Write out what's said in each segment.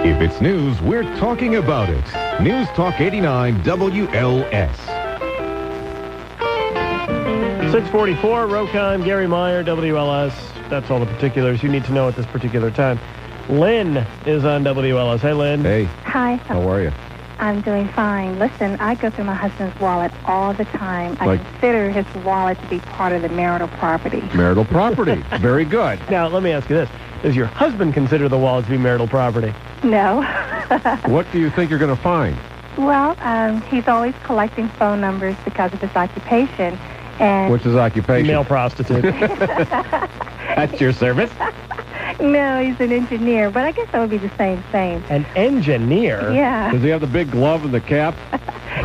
If it's news, we're talking about it. News Talk 89 WLS. 644, Roen, Garry Meyer, WLS. That's all the particulars you need to know at this particular time. Lynn is on WLS. Hey, Lynn. Hey. Hi. How are you? I'm doing fine. Listen, I go through my husband's wallet all the time. I consider his wallet to be part of the marital property. Marital property. Very good. Now, let me ask you this. Does your husband consider the wallet to be marital property? No. What do you think you're going to find? Well, he's always collecting phone numbers because of his occupation. And What's his occupation? Male prostitute. That's your service? No, he's an engineer, but I guess that would be the same. An engineer? Yeah. Does he have the big glove and the cap?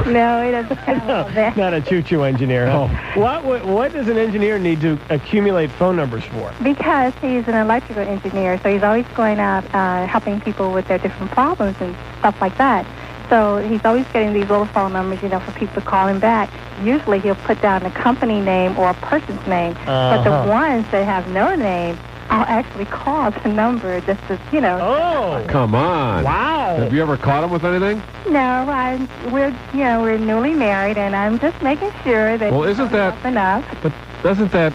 No, he doesn't have all that. Not a choo-choo engineer. Huh? Oh. What does an engineer need to accumulate phone numbers for? Because he's an electrical engineer, so he's always going out helping people with their different problems and stuff like that. So he's always getting these little phone numbers, for people to call him back. Usually he'll put down a company name or a person's name, but the ones that have no name, I'll actually call the number just to, Oh! Come on. Wow. Have you ever caught him with anything? No, we're newly married, and I'm just making sure that Well, isn't that... up enough. But doesn't that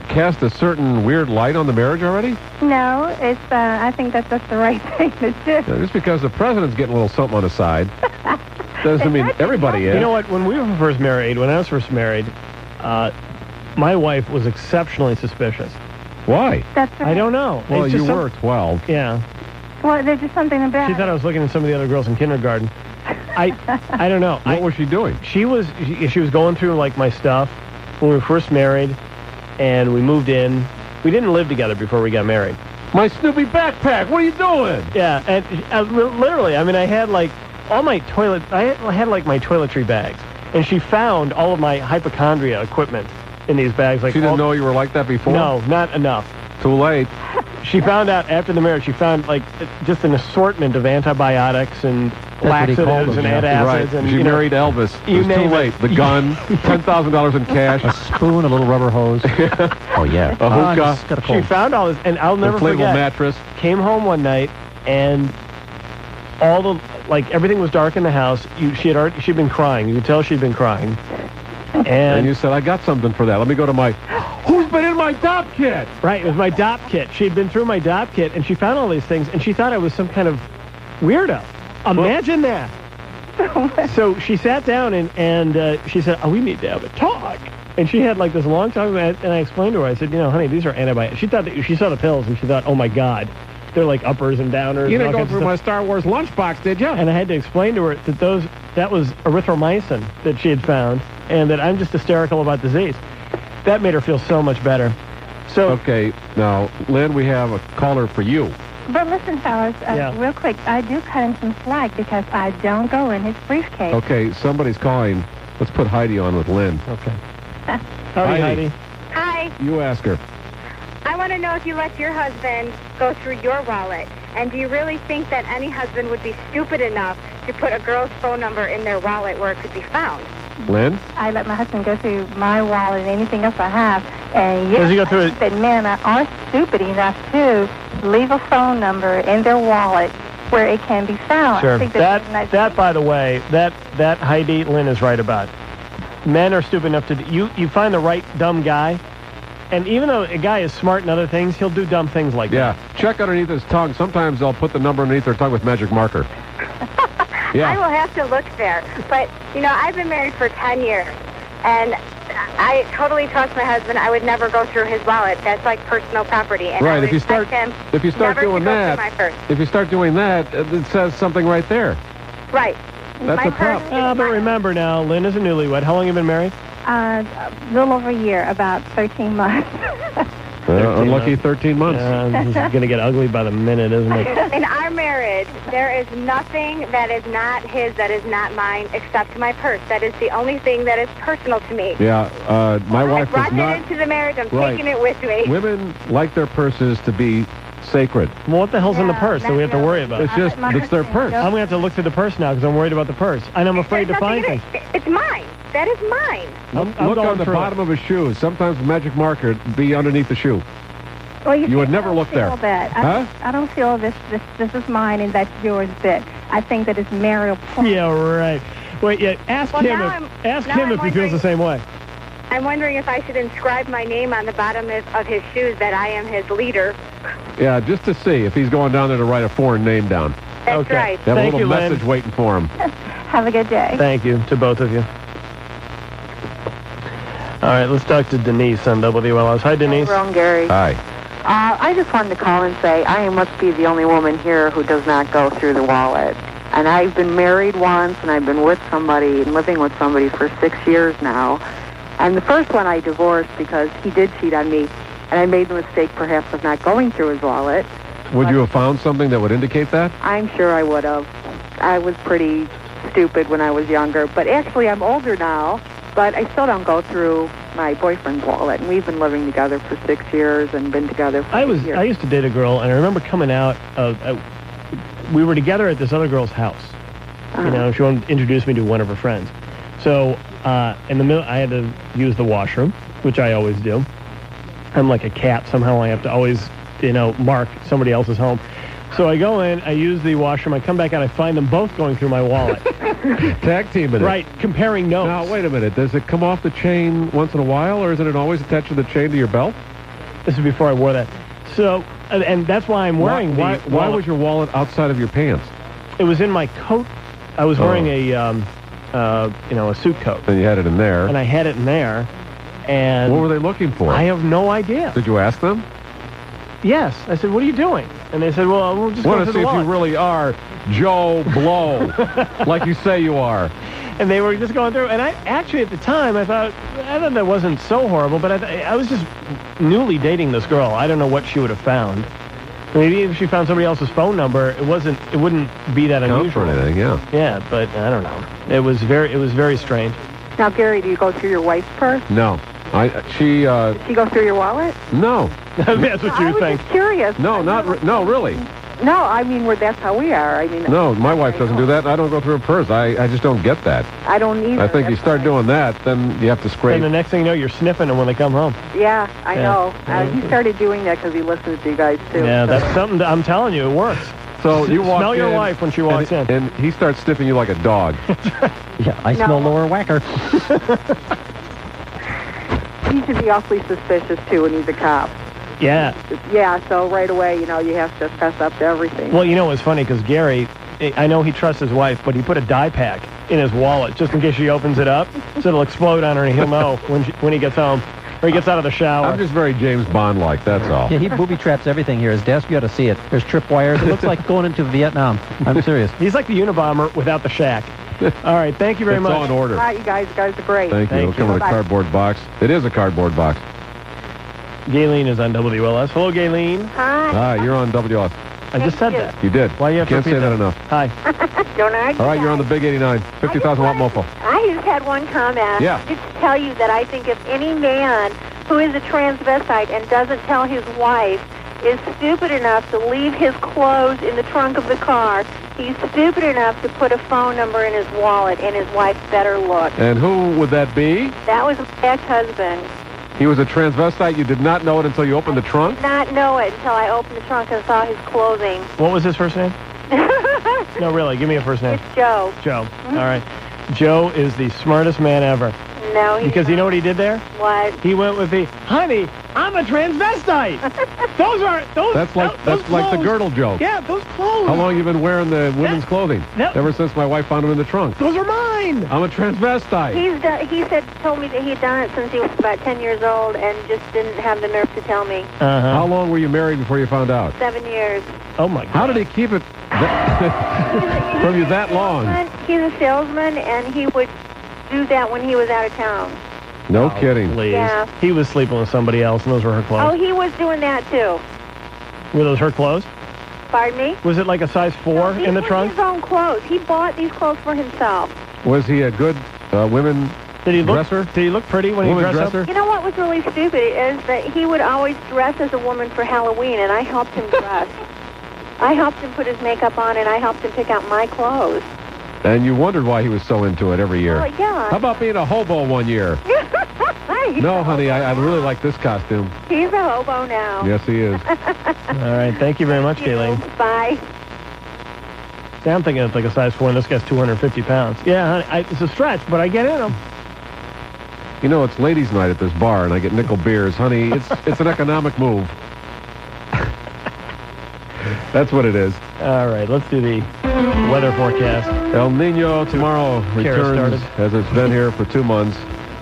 cast a certain weird light on the marriage already? No, it's. I think that's just the right thing to do. Just because the president's getting a little something on the side doesn't mean everybody is. You know what? When I was first married, my wife was exceptionally suspicious. Why? That's right. I don't know. Well, It's you just were 12. Yeah. Well, there's just something about She thought I was looking at some of the other girls in kindergarten. I don't know. What was she doing? She was going through like my stuff when we were first married, and we moved in. We didn't live together before we got married. My Snoopy backpack. What are you doing? Yeah, and literally, I had like all my I had like my toiletry bags, and she found all of my hypochondria equipment in these bags. Like She didn't know you were like that before? No, not enough. Too late. She found out after the marriage. She found like just an assortment of antibiotics and laxatives and antacids. Right. And She married Elvis. It was too late. The gun, $10,000 in cash, A spoon, a little rubber hose. Oh, yeah. a hookah, just got a She cold. found all this, and I'll never inflatable forget. mattress. Came home one night, and everything was dark in the house. She'd been crying. You could tell she'd been crying. And you said, I got something for that. Let me go to my... Who's been in my DOP kit? Right, it was my DOP kit. She'd been through my DOP kit, and she found all these things, and she thought I was some kind of weirdo. Imagine that. So she sat down, and she said, we need to have a talk. And she had like this long talk, and I explained to her, I said, honey, these are antibiotics. She thought that she saw the pills, and she thought, oh, my God. They're like uppers and downers. You didn't and all go kinds of through my stuff. Star Wars lunchbox, did you? And I had to explain to her that was erythromycin that she had found, and that I'm just hysterical about disease. That made her feel so much better. So Okay, now, Lynn, we have a caller for you. But listen, fellas, real quick, I do cut him some slack because I don't go in his briefcase. Okay, somebody's calling. Let's put Heidi on with Lynn. Okay. Howdy, Heidi. Hi. You ask her. I want to know if you let your husband go through your wallet. And do you really think that any husband would be stupid enough to put a girl's phone number in their wallet where it could be found? Lynn? I let my husband go through my wallet and anything else I have. And Does he go through I think that men are stupid enough to leave a phone number in their wallet where it can be found. Sure. I think That, by the way, that Heidi, Lynn is right about. Men are stupid enough to you find the right dumb guy, and even though a guy is smart in other things, he'll do dumb things like Yeah, check underneath his tongue. Sometimes they'll put the number underneath their tongue with magic marker. Yeah. I will have to look there. But, I've been married for 10 years, and I totally trust my husband. I would never go through his wallet. That's like personal property. And Right, I if you start never doing to go that, through my purse. if you start doing that, it says something right there. Right. That's my a purse problem. is But my- remember now, Lynn is a newlywed. How long have you been married? a little over a year, about 13 months. Unlucky 13 months. This is going to get ugly by the minute, isn't it? In our marriage, there is nothing that is not his, that is not mine, except my purse. That is the only thing that is personal to me. Yeah, my wife I brought does not... it into the marriage. I'm Right. taking it with me. Women like their purses to be sacred. Well, what the hell's in the Yeah, purse that we have to worry about? It's just, my it's their husband purse. goes- I'm going to have to look through the purse now because I'm worried about the purse. And I'm afraid to There's find nothing things. in it. It's mine. That is mine. I'm Look going on the through bottom of his shoes. Sometimes magic marker be underneath the shoe. Well, You would never look there. That. Huh? I don't feel this is mine and that's yours bit. I think that it's marital property. Yeah, right. Wait, yeah, ask him if he feels the same way. I'm wondering if I should inscribe my name on the bottom of his shoes that I am his leader. Yeah, just to see if he's going down there to write a foreign name down. That's Okay. right. They have Thank a little you, Lynn. message waiting for him. Have a good day. Thank you to both of you. All right, let's talk to Denise on WLS. Hi, Denise. Roen, Garry. Hi. I just wanted to call and say I must be the only woman here who does not go through the wallet. And I've been married once, and I've been with somebody and living with somebody for 6 years now. And the first one I divorced because he did cheat on me, and I made the mistake perhaps of not going through his wallet. Would you have found something that would indicate that? I'm sure I would have. I was pretty stupid when I was younger, but actually I'm older now, but I still don't go through my boyfriend's wallet, and we've been living together for 6 years and been together for 6 years. I used to date a girl, and I remember coming out we were together at this other girl's house. You know, she wanted to introduce me to one of her friends. So in the middle, I had to use the washroom, which I always do. I'm like a cat. Somehow I have to always, mark somebody else's home. So I go in, I use the washroom, I come back out, I find them both going through my wallet. Tag teaming it. Right, comparing notes. Now, wait a minute. Does it come off the chain once in a while, or isn't it always attached to the chain to your belt? This is before I wore that. So, and that's why I'm wearing Why was your wallet outside of your pants? It was in my coat. I was wearing a suit coat. Then you had it in there. And I had it in there. And what were they looking for? I have no idea. Did you ask them? Yes. I said, what are you doing? And they said, well, we'll just go to the see if you really are Joe Blow, like you say you are. And they were just going through. And I actually, at the time, I thought that wasn't so horrible, but I was just newly dating this girl. I don't know what she would have found. Maybe if she found somebody else's phone number, it wouldn't be that unusual. For anything, yeah. Yeah, but I don't know. It was very strange. Now, Garry, do you go through your wife's purse? No. She Does she go through your wallet? No. That's what you I was think. just curious. No, no, really. No, I mean, that's how we are. I mean, No, my wife doesn't do that. I don't go through her purse. I just don't get that. I don't either. I think you start doing that, then you have to scrape. And the next thing you know, you're sniffing them when they come home. Yeah, I know. He started doing that because he listens to you guys, too. Yeah, that's something I'm telling you, it works. So you walk Smell your in, wife when she walks in. And he starts sniffing you like a dog. Yeah, I smell Lower Whacker. He should be awfully suspicious, too, when he's a cop. Yeah. Yeah, so right away, you have to fess up to everything. Well, it was funny because Garry, I know he trusts his wife, but he put a dye pack in his wallet just in case she opens it up, so it'll explode on her and he'll know when he gets home or he gets out of the shower. I'm just very James Bond-like, that's all. Yeah, he booby traps everything here. His desk, you ought to see it. There's tripwires. It looks like going into Vietnam. I'm serious. He's like the Unabomber without the shack. All right, thank you very much. It's all in order. All right, you guys are great. Thank you. It'll come in a cardboard box. It is a cardboard box. Gayleen is on WLS. Hello, Gayleen. Hi. Hi, you're on WLS. I just said that. You did. Why you have to Can't repeat say that enough. Hi. Don't argue. All right, you're on the Big 89. 50,000 watt mofo. I just had one comment. Yeah. Just to tell you that I think if any man who is a transvestite and doesn't tell his wife is stupid enough to leave his clothes in the trunk of the car, he's stupid enough to put a phone number in his wallet, and his wife better look. And who would that be? That was my ex-husband. He was a transvestite. You did not know it until you opened the trunk? Did not know it until I opened the trunk and saw his clothing. What was his first name? No, really. Give me a first name. It's Joe. Joe. All right. Joe is the smartest man ever. No, Because you know what he did there? What? He went with the, honey, I'm a transvestite. That's like the girdle joke. Yeah, those clothes. How long you been wearing the women's clothing? Ever since my wife found them in the trunk. Those are mine. I'm a transvestite. Told me that he'd done it since he was about 10 years old and just didn't have the nerve to tell me. How long were you married before you found out? 7 years. Oh, my God. How did he keep it from you that long? He's a salesman, and he would do that when he was out of town. No kidding. Please. Yeah. He was sleeping with somebody else, and those were her Oh, clothes. he was doing that, too. Were those her clothes? Pardon me? Was it like a size 4 in the trunk? His own clothes. He bought these clothes for himself. Was he a good women dresser? Did he look pretty when he dressed dresser? up? You know what was really stupid is that he would always dress as a woman for Halloween, and I helped him dress. I helped him put his makeup on, and I helped him pick out my clothes. And you wondered why he was so into it every year. Well, yeah. How about being a hobo one year? I No, honey, I really like this costume. He's a hobo now. Yes, he is. All right, thank you very much, Kayleen. Bye. See, I'm thinking it's like a size 4, and this guy's 250 pounds. Yeah, honey, it's a stretch, but I get in them. You know, it's ladies' night at this bar, and I get nickel beers. Honey, it's an economic move. That's what it is. All right, let's do the weather forecast. El Nino tomorrow returns as it's been here for 2 months,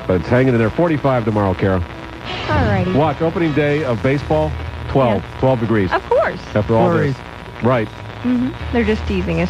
but it's hanging in there. 45 tomorrow, Kara. All righty. Watch, opening day of baseball, 12. Yes. 12 degrees. Of course. After all this. Right. They're just teasing us.